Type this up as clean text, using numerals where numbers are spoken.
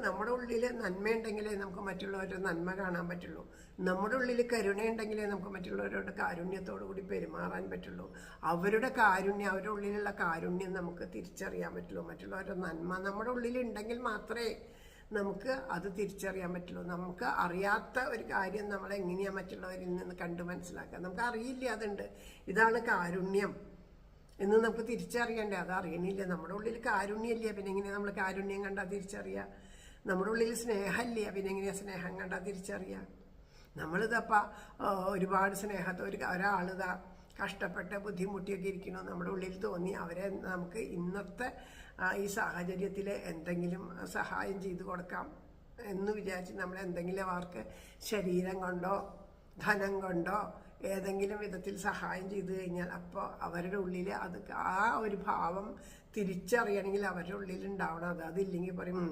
നമ്മുടെ ഉള്ളിൽ നന്മയുണ്ടെങ്കിലേ നമുക്ക് മറ്റുള്ളവരുടെ നന്മ കാണാൻ പറ്റുള്ളൂ. നമ്മുടെ ഉള്ളിൽ കരുണയുണ്ടെങ്കിലേ നമുക്ക് മറ്റുള്ളവരോട് കാരുണ്യത്തോടു കൂടി പെരുമാറാൻ പറ്റുള്ളൂ. അവരുടെ കാരുണ്യം, അവരുടെ ഉള്ളിലുള്ള കാരുണ്യം നമുക്ക് തിരിച്ചറിയാൻ പറ്റുള്ളൂ. മറ്റുള്ളവരുടെ നന്മ നമ്മുടെ ഉള്ളിൽ ഉണ്ടെങ്കിൽ മാത്രമേ നമുക്ക് അത് തിരിച്ചറിയാൻ പറ്റുള്ളൂ. നമുക്ക് അറിയാത്ത ഒരു കാര്യം നമ്മളെങ്ങനെയാണ് മറ്റുള്ളവരിൽ നിന്ന് കണ്ടു മനസ്സിലാക്കുക. നമുക്ക് അറിയില്ല അതുണ്ട്, ഇതാണ് കാരുണ്യം എന്ന് നമുക്ക് തിരിച്ചറിയണ്ടേ. അത് അറിയണില്ല. നമ്മുടെ ഉള്ളിൽ കാരുണ്യമില്ല, പിന്നെ എങ്ങനെയാണ് നമ്മൾ കാരുണ്യം കണ്ടാൽ തിരിച്ചറിയുക? നമ്മുടെ ഉള്ളിൽ സ്നേഹമില്ല, പിന്നെ എങ്ങനെയാണ് സ്നേഹം കണ്ടാൽ തിരിച്ചറിയുക? നമ്മളിതപ്പോൾ ഒരുപാട് സ്നേഹത്തെ ഒരാളിതാ കഷ്ടപ്പെട്ട് ബുദ്ധിമുട്ടിയൊക്കെ ഇരിക്കണോ നമ്മുടെ ഉള്ളിൽ തോന്നി അവരെ നമുക്ക് ഇന്നത്തെ ഈ സാഹചര്യത്തിൽ എന്തെങ്കിലും സഹായം ചെയ്തു കൊടുക്കാം എന്ന് വിചാരിച്ച് നമ്മൾ എന്തെങ്കിലും അവർക്ക് ശരീരം കൊണ്ടോ ധനം കൊണ്ടോ ഏതെങ്കിലും വിധത്തിൽ സഹായം ചെയ്തു കഴിഞ്ഞാൽ അപ്പോൾ അവരുടെ ഉള്ളിൽ അത് ആ ഒരു ഭാവം തിരിച്ചറിയണമെങ്കിൽ അവരുടെ ഉള്ളിൽ ഉണ്ടാവണം. അതില്ലെങ്കിൽ പറയും